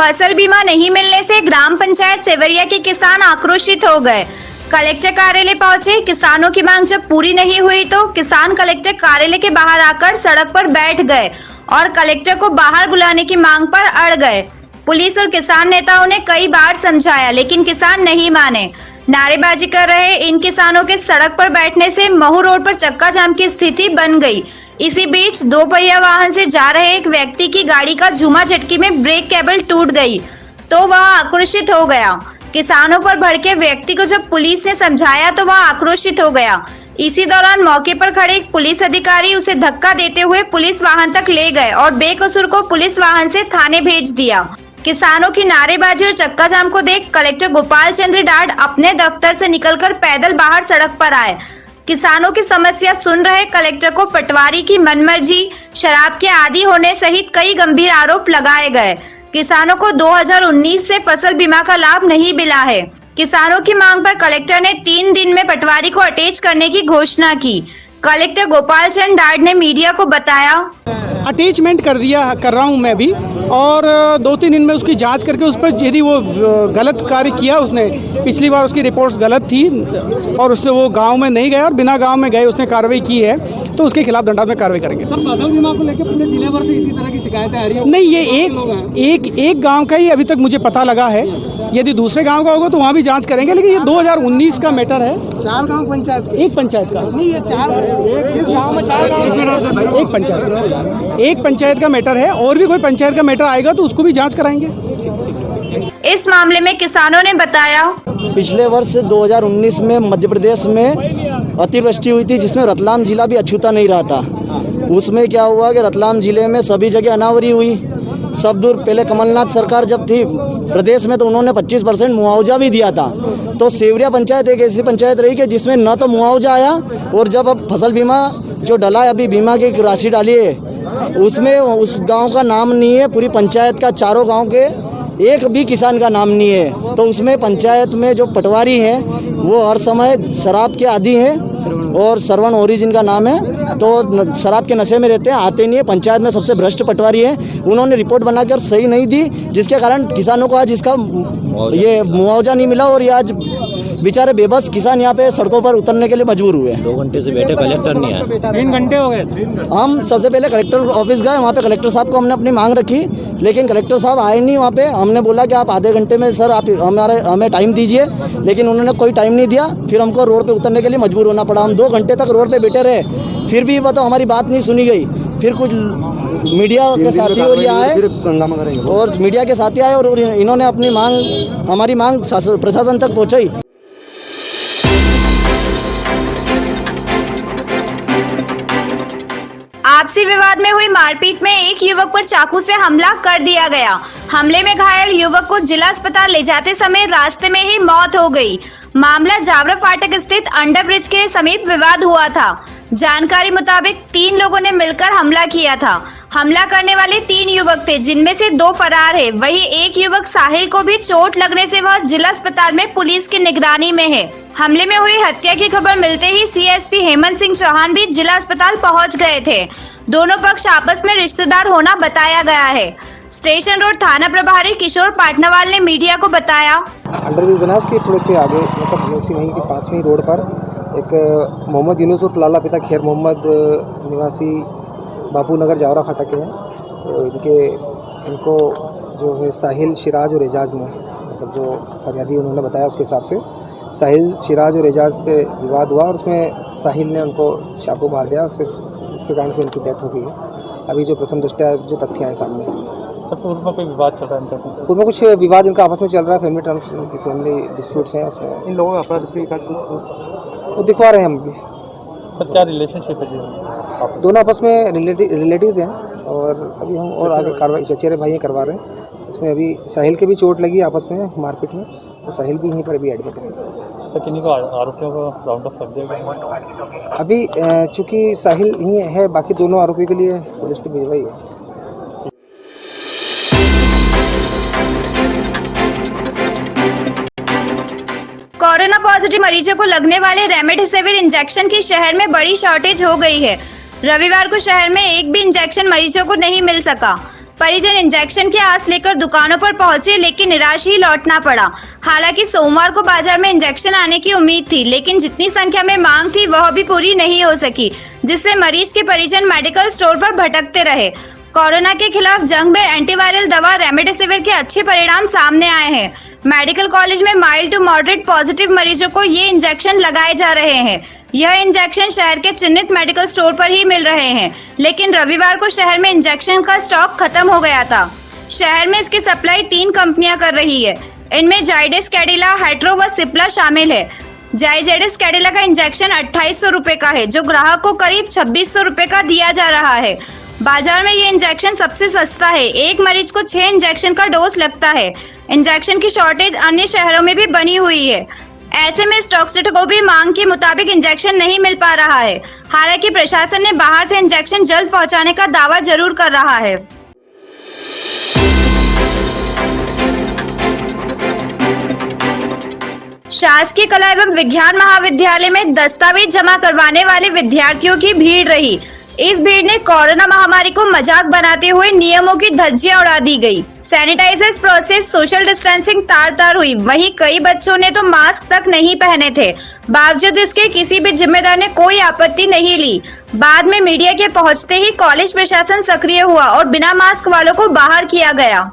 फसल बीमा नहीं मिलने से ग्राम पंचायत सेवरिया के किसान आक्रोशित हो गए। कलेक्टर कार्यालय पहुंचे। किसानों की मांग जब पूरी नहीं हुई तो किसान कलेक्टर कार्यालय के बाहर आकर सड़क पर बैठ गए और कलेक्टर को बाहर बुलाने की मांग पर अड़ गए। पुलिस और किसान नेताओं ने कई बार समझाया लेकिन किसान नहीं माने। नारेबाजी कर रहे इन किसानों के सड़क पर बैठने से महू रोड पर चक्का जाम की स्थिति बन गई। इसी बीच दो पहिया वाहन से जा रहे एक व्यक्ति की गाड़ी का झूमा झटकी में ब्रेक केबल टूट गई तो वह आक्रोशित हो गया। किसानों पर भड़के व्यक्ति को जब पुलिस ने समझाया तो वह आक्रोशित हो गया। इसी दौरान मौके पर खड़े एक पुलिस अधिकारी उसे धक्का देते हुए पुलिस वाहन तक ले गए और बेकसूर को पुलिस वाहन से थाने भेज दिया। किसानों की नारेबाजी और चक्का जाम को देख कलेक्टर गोपाल चंद्र डाड अपने दफ्तर से निकलकर पैदल बाहर सड़क पर आए। किसानों की समस्या सुन रहे कलेक्टर को पटवारी की मनमर्जी, शराब के आदी होने सहित कई गंभीर आरोप लगाए गए। किसानों को 2019 से फसल बीमा का लाभ नहीं मिला है। किसानों की मांग पर कलेक्टर ने 3 दिन में पटवारी को अटैच करने की घोषणा की। कलेक्टर गोपाल चंद्र डाड ने मीडिया को बताया, अटैचमेंट कर रहा हूं मैं भी और 2-3 दिन में उसकी जांच करके उस पर यदि वो गलत कार्य किया, उसने पिछली बार उसकी रिपोर्ट्स गलत थी और उसने वो गांव में नहीं गया और बिना गांव में गए उसने कार्रवाई की है तो उसके खिलाफ दंडात्मक कार्रवाई करेंगे। सर, फसल बीमा को लेकर पूरे जिले भर से इसी तरह की शिकायतें आ रही है? नहीं, ये एक गाँव का ही अभी तक मुझे पता लगा है। यदि दूसरे गाँव का होगा तो वहाँ भी जाँच करेंगे, लेकिन ये 2019 का मैटर है। 4 गाँव पंचायत, एक पंचायत का नहीं, ये 4 गाँव में 4 गाँव, एक पंचायत का मैटर है और भी कोई पंचायत का मैटर आएगा तो उसको भी जांच कराएंगे। इस मामले में किसानों ने बताया, पिछले वर्ष 2019 में मध्य प्रदेश में अतिवृष्टि हुई थी जिसमें रतलाम जिला भी अछूता नहीं रहा था। उसमें क्या हुआ कि रतलाम जिले में सभी जगह अनावरी हुई। सब दूर पहले कमलनाथ सरकार जब थी प्रदेश में तो उन्होंने 25% मुआवजा भी दिया था। तो सेवरिया पंचायत एक ऐसी पंचायत रही कि जिसमें न तो मुआवजा आया और जब अब फसल बीमा जो डला है, अभी बीमा की राशि डाली है, उसमें उस गांव का नाम नहीं है। पूरी पंचायत का 4 गांव के एक भी किसान का नाम नहीं है। तो उसमें पंचायत में जो पटवारी हैं वो हर समय शराब के आदी हैं और श्रवण ओरिजिन का नाम है, तो शराब के नशे में रहते हैं, आते नहीं है। पंचायत में सबसे भ्रष्ट पटवारी है। उन्होंने रिपोर्ट बनाकर सही नहीं दी जिसके कारण किसानों को आज इसका ये मुआवजा नहीं मिला और ये आज बेचारे बेबस किसान यहाँ पे सड़कों पर उतरने के लिए मजबूर हुए। 2 घंटे से बैठे, कलेक्टर नहीं आया। 3 घंटे हो गए। हम सबसे पहले कलेक्टर ऑफिस गए, वहाँ पे कलेक्टर साहब को हमने अपनी मांग रखी लेकिन कलेक्टर साहब आए नहीं वहाँ पे। हमने बोला कि आप आधे घंटे में सर आप हमें टाइम दीजिए, लेकिन उन्होंने कोई टाइम नहीं दिया। फिर हमको रोड पे उतरने के लिए मजबूर होना पड़ा। हम 2 घंटे तक रोड पे बैठे रहे, फिर भी बताओ हमारी बात नहीं सुनी गई। फिर कुछ मीडिया के साथी और ये आए और मीडिया के साथी आए और इन्होंने अपनी मांग, हमारी मांग प्रशासन तक पहुँचाई। आपसी विवाद में हुई मारपीट में एक युवक पर चाकू से हमला कर दिया गया। हमले में घायल युवक को जिला अस्पताल ले जाते समय रास्ते में ही मौत हो गई। मामला जावरा फाटक स्थित अंडर ब्रिज के समीप विवाद हुआ था। जानकारी मुताबिक 3 लोगों ने मिलकर हमला किया था। हमला करने वाले 3 युवक थे जिनमें से 2 फरार है। वहीं एक युवक साहिल को भी चोट लगने से वह जिला अस्पताल में पुलिस की निगरानी में है। हमले में हुई हत्या की खबर मिलते ही सीएसपी हेमंत सिंह चौहान भी जिला अस्पताल पहुंच गए थे। दोनों पक्ष आपस में रिश्तेदार होना बताया गया है। स्टेशन रोड थाना प्रभारी किशोर पाटनावाल ने मीडिया को बताया, अंडरब्रिज बनास के थोड़े से आगे मतलब उसी वहीं के पास में रोड पर एक मोहम्मद यूनुस उर्फ लाला पिता खैर मोहम्मद निवासी बापू नगर जावरा फाटक के हैं। तो इनको जो है साहिल, सिराज और एजाज ने मतलब जो फरियादी उन्होंने बताया उसके हिसाब से साहिल, सिराज और एजाज से विवाद हुआ और उसमें साहिल ने उनको चाकू मार दिया। इसके कारण से इनकी डेथ हो गई है। अभी जो प्रथम दृष्टया जो तथ्य आए सामने। पूर्व में कोई विवाद चल रहा है? पूर्व में कुछ विवाद इनका आपस में चल रहा है, फैमिली टर्म्स, फैमिली डिस्प्यूट्स हैं उसमें। इन लोगों का अपराध वो दिखवा रहे हैं हम भी। सर, क्या रिलेशनशिप है? दोनों आपस में रिलेटिव्स हैं और अभी हम और आगे कार्रवाई चचेरे भाई करवा रहे हैं। इसमें अभी साहिल के भी चोट लगी आपस में मारपीट में, तो साहिल भी यहीं पर अभी एडमिट है। सर, किन्हीं को आरोपियों को राउंड अप कर दिया गया? अभी चूँकि साहिल ही है, बाकी दोनों आरोपियों के लिए पुलिस को भिजवाई है। कोरोना पॉजिटिव मरीजों को लगने वाले रेमडेसिविर इंजेक्शन की शहर में बड़ी शॉर्टेज हो गई है। रविवार को शहर में एक भी इंजेक्शन मरीजों को नहीं मिल सका। परिजन इंजेक्शन की आस लेकर दुकानों पर पहुंचे, लेकिन निराश ही लौटना पड़ा। हालांकि सोमवार को बाजार में इंजेक्शन आने की उम्मीद थी, लेकिन जितनी संख्या में मांग थी वह भी पूरी नहीं हो सकी, जिससे मरीज के परिजन मेडिकल स्टोर पर भटकते रहे। कोरोना के खिलाफ जंग में एंटीवायरल दवा रेमडेसिविर के अच्छे परिणाम सामने आए हैं। मेडिकल कॉलेज में माइल्ड टू मॉडरेट पॉजिटिव मरीजों को ये इंजेक्शन लगाए जा रहे हैं। यह इंजेक्शन शहर के चिन्हित मेडिकल स्टोर पर ही मिल रहे हैं, लेकिन रविवार को शहर में इंजेक्शन का स्टॉक खत्म हो गया था। शहर में इसकी सप्लाई 3 कंपनियां कर रही है। इनमें जाइडस कैडिला, हेट्रो व सिप्ला शामिल है। जाइडेस कैडिला का इंजेक्शन 2800 रुपए का है, जो ग्राहक को करीब 2600 रुपए का दिया जा रहा है। बाजार में ये इंजेक्शन सबसे सस्ता है। एक मरीज को 6 इंजेक्शन का डोज लगता है। इंजेक्शन की शॉर्टेज अन्य शहरों में भी बनी हुई है। ऐसे में स्टॉकसिटी को भी मांग के मुताबिक इंजेक्शन नहीं मिल पा रहा है। हालांकि प्रशासन ने बाहर से इंजेक्शन जल्द पहुंचाने का दावा जरूर कर रहा है। शासकीय कला एवं विज्ञान महाविद्यालय में दस्तावेज जमा करवाने वाले विद्यार्थियों की भीड़ रही। इस भीड़ ने कोरोना महामारी को मजाक बनाते हुए नियमों की धज्जियां उड़ा दी गई। सैनिटाइजर प्रोसेस, सोशल डिस्टेंसिंग तार हुई। वहीं कई बच्चों ने तो मास्क तक नहीं पहने थे। बावजूद इसके किसी भी जिम्मेदार ने कोई आपत्ति नहीं ली। बाद में मीडिया के पहुंचते ही कॉलेज प्रशासन सक्रिय हुआ और बिना मास्क वालों को बाहर किया गया।